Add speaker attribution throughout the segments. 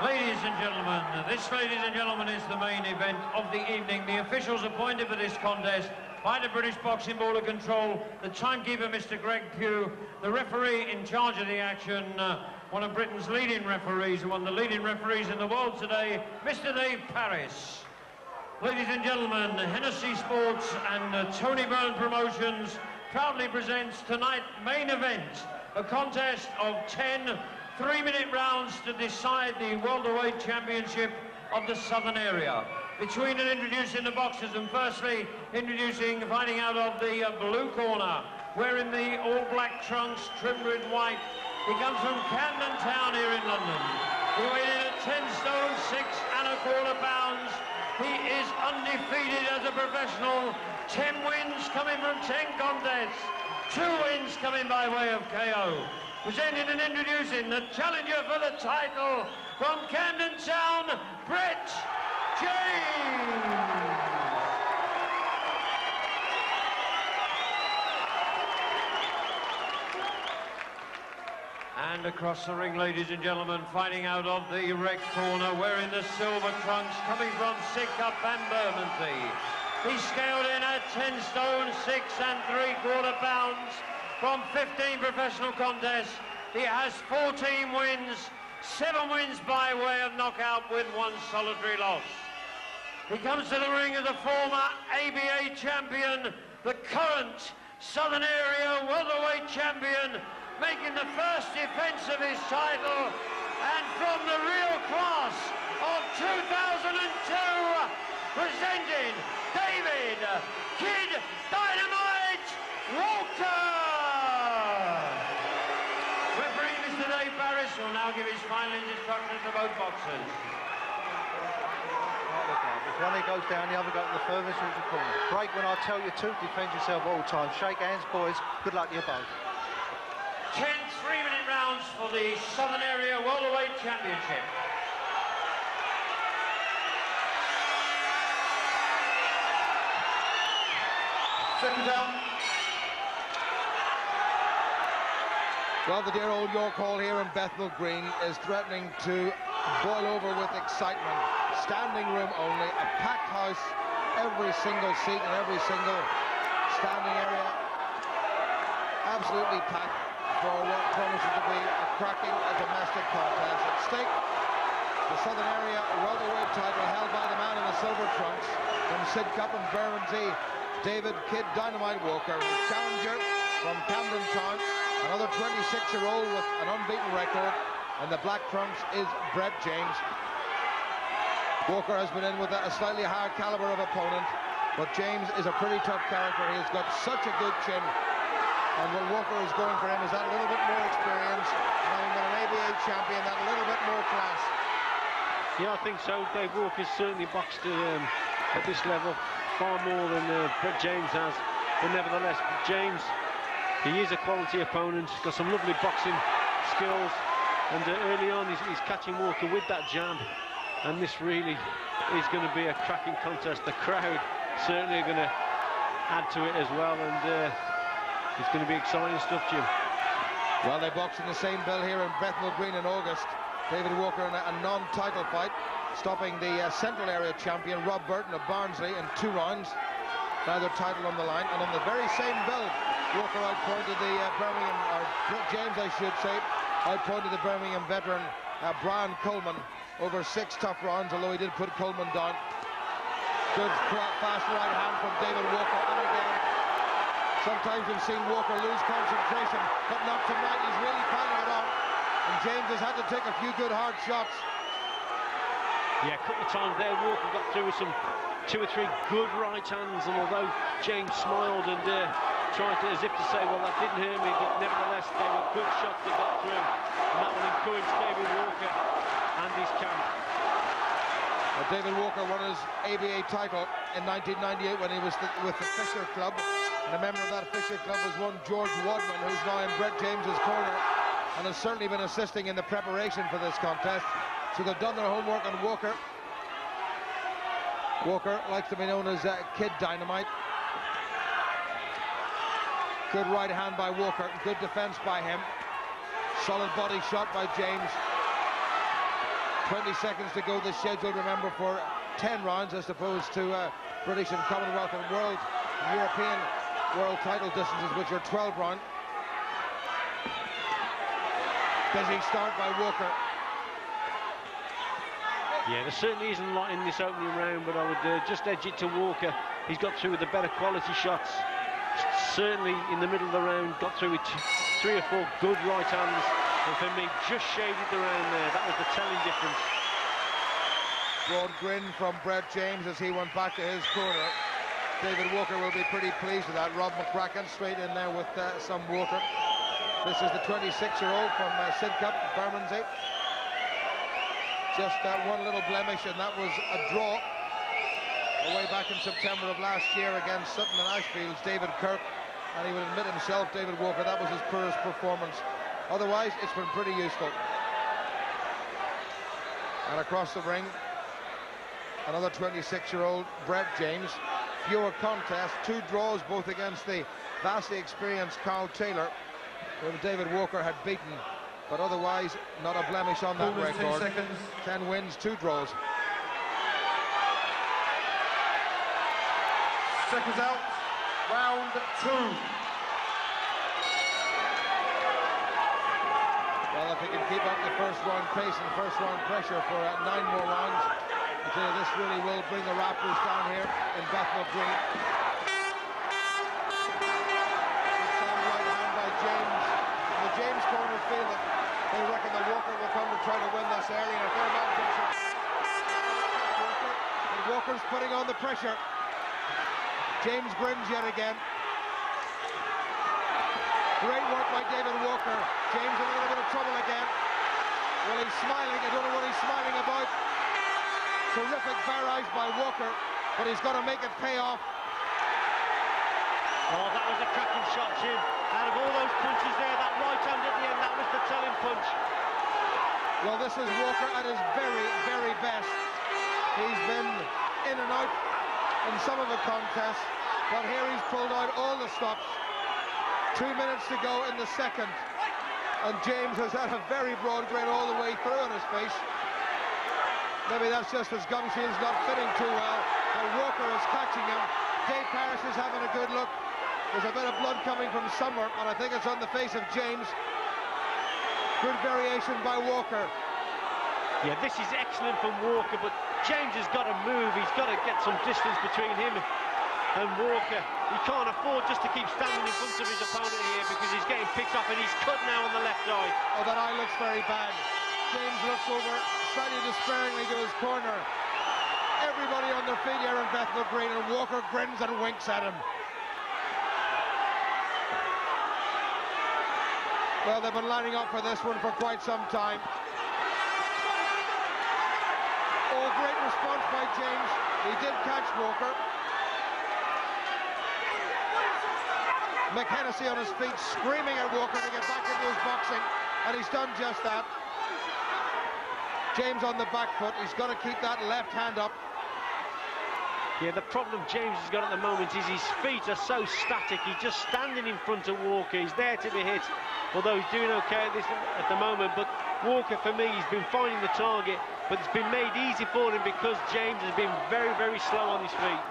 Speaker 1: Ladies and gentlemen, this, ladies and gentlemen, is the main event of the evening. The officials appointed for this contest by the British Boxing Board of Control, the timekeeper, Mr. Greg Pugh, the referee in charge of the action, one of Britain's leading referees, and one of the leading referees in the world today, Mr. Dave Parris. Ladies and gentlemen, Hennessy Sports and Tony Byrne Promotions proudly presents tonight's main event, a contest of 10 3-minute rounds to decide the Welterweight Championship of the Southern Area. Between and introducing the boxers, and firstly finding out of the blue corner, wearing the all-black trunks trimmed with white. He comes from Camden Town here in London. He weighed in at 10 stone 6¼ pounds. He is undefeated as a professional. 10 wins coming from 10 contests. 2 wins coming by way of KO. Presenting and introducing the challenger for the title from Camden Town, Brett James. And across the ring, ladies and gentlemen, fighting out of the red corner, wearing the silver trunks, coming from Sidcup and Bermondsey. He's scaled in at 10 stone 6¾ pounds. From 15 professional contests, he has 14 wins, 7 wins by way of knockout with 1 solitary loss. He comes to the ring as a former ABA champion, the current Southern Area Welterweight champion, making the first defense of his title, and from the real class of 2002, presenting David Kid Dynamite Walker. Will now give his final instructions to both boxers.
Speaker 2: If one of you goes down, the other goes to the furthest of the corner. Break when I tell you to. Defend yourself all the time. Shake hands, boys. Good luck to you both.
Speaker 1: 10 3-minute rounds for the Southern Area Welterweight Championship.
Speaker 3: Second down. Well, the dear old York Hall here in Bethnal Green is threatening to boil over with excitement. Standing room only, a packed house, every single seat and every single standing area absolutely packed for what promises to be a cracking domestic contest. At stake, the Southern Area Welterweight title held by the man in the silver trunks from Sidcup and Bermondsey, David Kid Dynamite Walker. The challenger from Camden Town, another 26-year-old with an unbeaten record, and the black trunks is Brett James. Walker has been in with a slightly higher caliber of opponent, but James is a pretty tough character. He has got such a good chin, and what Walker is going for him is that little bit more experience, and having been an ABA champion, that little bit more class.
Speaker 4: Yeah, I think so. Dave Walker's certainly boxed at this level far more than Brett James has, but nevertheless, James, he is a quality opponent, got some lovely boxing skills, and early on he's catching Walker with that jab, and this really is going to be a cracking contest. The crowd certainly are going to add to it as well, and it's going to be exciting stuff, Jim.
Speaker 3: Well, they boxed in the same bill here in Bethnal Green in August. David Walker in a non-title fight, stopping the Central Area champion Rob Burton of Barnsley in 2 rounds. Neither title on the line, and on the very same bill, Walker outpointed the Birmingham, or James I should say, outpointed the Birmingham veteran Brian Coleman over 6 tough rounds, although he did put Coleman down. Good fast right hand from David Walker, and again, sometimes we've seen Walker lose concentration, but not tonight. He's really piling it on, and James has had to take a few good hard shots.
Speaker 4: Yeah, a couple of times there, Walker got through with some 2 or 3 good right hands, and although James smiled and tried to, as if to say, well, that didn't hurt me, but nevertheless, they were good shots that got through, and that will encourage David Walker and his camp.
Speaker 3: David Walker won his ABA title in 1998 when he was with the Fisher Club, and a member of that Fisher Club was one George Wadman, who's now in Brett James's corner, and has certainly been assisting in the preparation for this contest. So they've done their homework on Walker. Walker likes to be known as Kid Dynamite. Good right hand by Walker, good defense by him. Solid body shot by James. 20 seconds to go. The schedule, remember, for 10 rounds as opposed to British and Commonwealth and World and European world title distances, which are 12 rounds. Busy start by Walker.
Speaker 4: Yeah, there certainly isn't a lot in this opening round, but I would just edge it to Walker. He's got through with the better quality shots. Certainly in the middle of the round, got through with 3 or 4 good right hands. And for me, just shaded the round there. That was the telling difference.
Speaker 3: Broad grin from Brett James as he went back to his corner. David Walker will be pretty pleased with that. Rob McCracken straight in there with some water. This is the 26-year-old from Sidcup, Bermondsey. Just one little blemish, and that was a draw way back in September of last year against Sutton and Ashfield's David Kirk, and he would admit himself, David Walker, that was his poorest performance. Otherwise, it's been pretty useful. And across the ring, another 26-year-old, Brett James. Fewer contests, 2 draws, both against the vastly experienced Carl Taylor, whom David Walker had beaten, but otherwise not a blemish on that record. 10 wins, 2 draws.
Speaker 5: Seconds out, round 2.
Speaker 3: Well, if he can keep up the first round pace and first round pressure for 9 more rounds, I tell you, this really will bring the Raptors down here in Bethnal Green. Right hand by James. The James corner feel that they reckon that Walker will come to try to win this area, and if they're not and Walker's putting on the pressure. James grins yet again. Great work by David Walker. James in a little bit of trouble again. Well, he's smiling. I don't know what he's smiling about. Terrific barrage by Walker, but he's got to make it pay off.
Speaker 4: Oh, that was a cracking shot, Jim. Out of all those punches there, that right hand at the end, that was the telling punch.
Speaker 3: Well, this is Walker at his very, very best. He's been in and out in some of the contests, but here he's pulled out all the stops. 2 minutes to go in the second, and James has had a very broad grin all the way through on his face. Maybe that's just his gum shield's not fitting too well, but Walker is catching him. Dave Parrish is having a good look. There's a bit of blood coming from somewhere, and I think it's on the face of James. Good variation by Walker.
Speaker 4: Yeah, this is excellent from Walker, but James has got to move. He's got to get some distance between him and Walker. He can't afford just to keep standing in front of his opponent here because he's getting picked up, and he's cut now on the left eye.
Speaker 3: Oh, that eye looks very bad. James looks over slightly despairingly to his corner. Everybody on their feet here in Bethnal Green, and Walker grins and winks at him. Well, they've been lining up for this one for quite some time. Oh, great response by James. He did catch Walker. McHennessy on his feet, screaming at Walker to get back into his boxing, and he's done just that. James on the back foot. He's got to keep that left hand up.
Speaker 4: Yeah, the problem James has got at the moment is his feet are so static. He's just standing in front of Walker. He's there to be hit, although he's doing okay at the moment. But Walker, for me, he's been finding the target, but it's been made easy for him because James has been very, very slow on his feet.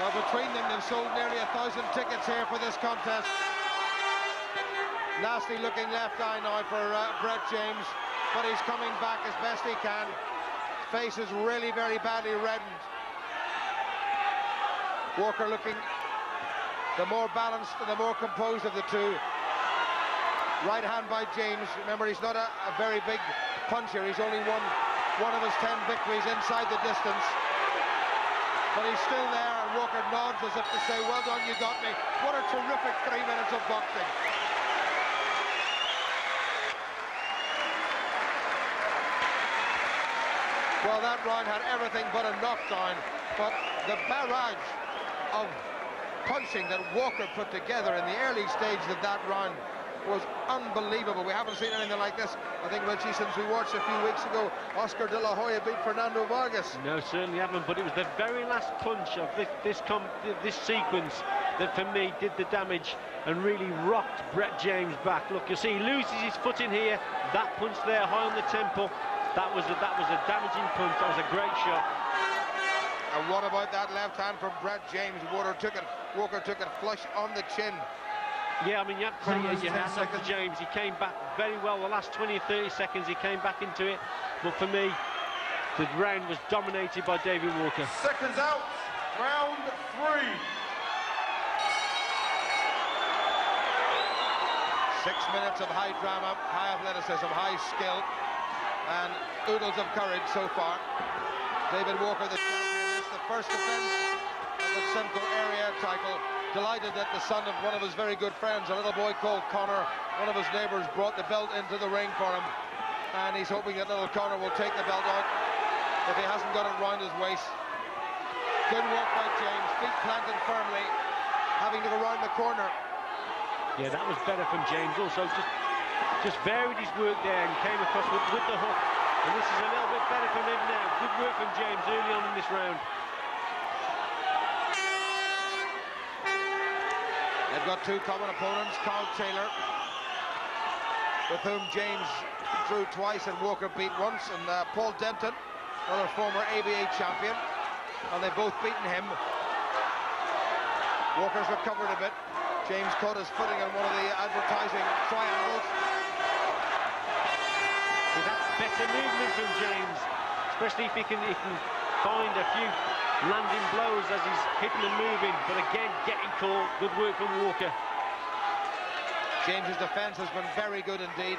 Speaker 3: Well, between them, they've sold nearly 1,000 tickets here for this contest. Nasty looking left eye now for Brett James, but he's coming back as best he can. His face is really very badly reddened. Walker looking the more balanced and the more composed of the two. Right hand by James. Remember, he's not a very big puncher. He's only won one of his 10 victories inside the distance. But he's still there, and Walker nods as if to say, well done, you got me. What a terrific 3 minutes of boxing. Well, that round had everything but a knockdown, but the barrage of punching that Walker put together in the early stages of that round was unbelievable. We haven't seen anything like this, I think, Richie, since we watched a few weeks ago Oscar De La Hoya beat Fernando Vargas.
Speaker 4: No, certainly haven't, but it was the very last punch of this sequence that, for me, did the damage and really rocked Brett James back. Look, you'll see he loses his footing here. That punch there, high on the temple, that was a damaging punch. That was a great shot.
Speaker 3: And what about that left hand from Brett James? Walker took it flush on the chin.
Speaker 4: Yeah, I mean, you have to say your hats off to James. He came back very well. The last 20 or 30 seconds, he came back into it. But for me, the round was dominated by David Walker.
Speaker 5: Seconds out, round 3.
Speaker 3: 6 minutes of high drama, high athleticism, high skill, and oodles of courage so far. David Walker, the champion, is the first defence of the Central Area title. Delighted that the son of one of his very good friends, a little boy called Connor, one of his neighbours, brought the belt into the ring for him, and he's hoping that little Connor will take the belt out if he hasn't got it round his waist. Good work by James, feet planted firmly, having to go round the corner.
Speaker 4: Yeah, that was better from James. Also, just varied his work there and came across with the hook. And this is a little bit better from him now. Good work from James early on in this round.
Speaker 3: They've got two common opponents, Carl Taylor, with whom James drew twice and Walker beat once, and Paul Denton, another former ABA champion, and they've both beaten him. Walker's recovered a bit. James caught his footing on one of the advertising triangles.
Speaker 4: So that's better movement from James, especially if he can find a few landing blows as he's hitting and moving, but again getting caught. Good work from Walker.
Speaker 3: James's defence has been very good indeed,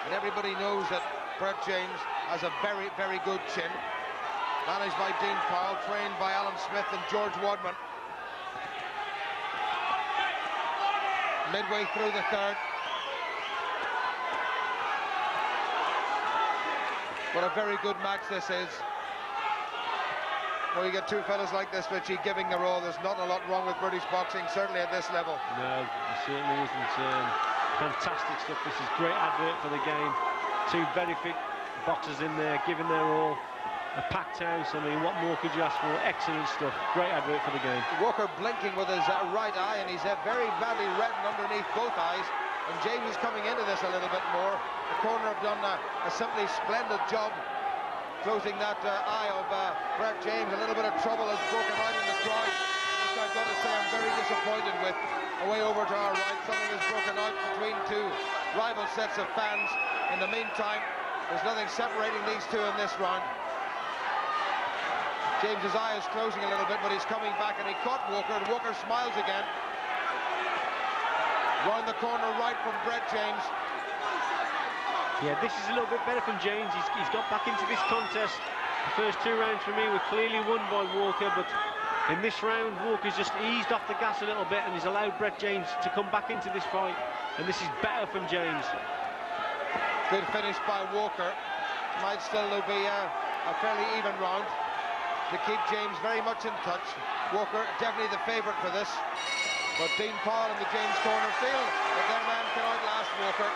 Speaker 3: and everybody knows that Brett James has a very, very good chin. Managed by Dean Powell, trained by Alan Smith and George Wadman. Midway through the third. What a very good match this is. Well, you get two fellas like this, Richie, giving their all. There's not a lot wrong with British boxing, certainly at this level.
Speaker 4: No, it certainly isn't. Fantastic stuff. This is great advert for the game. Two very fit boxers in there, giving their all. A packed house. I mean, what more could you ask for? Excellent stuff. Great advert for the game.
Speaker 3: Walker blinking with his right eye, and he's very badly reddened underneath both eyes. And James is coming into this a little bit more. The corner have done a simply splendid job closing that eye of Brett James. A little bit of trouble has broken out in the crowd, which I've got to say I'm very disappointed with. Away over to our right, something has broken out between two rival sets of fans. In the meantime, there's nothing separating these two in this round. James's eye is closing a little bit, but he's coming back, and he caught Walker, and Walker smiles again. Round the corner right from Brett James.
Speaker 4: Yeah, this is a little bit better from James. He's got back into this contest. The first two rounds for me were clearly won by Walker, but in this round, Walker's just eased off the gas a little bit, and he's allowed Brett James to come back into this fight, and this is better from James.
Speaker 3: Good finish by Walker. Might still be a fairly even round to keep James very much in touch. Walker definitely the favourite for this, but Dean Powell in the James corner feel that their man can outlast Walker.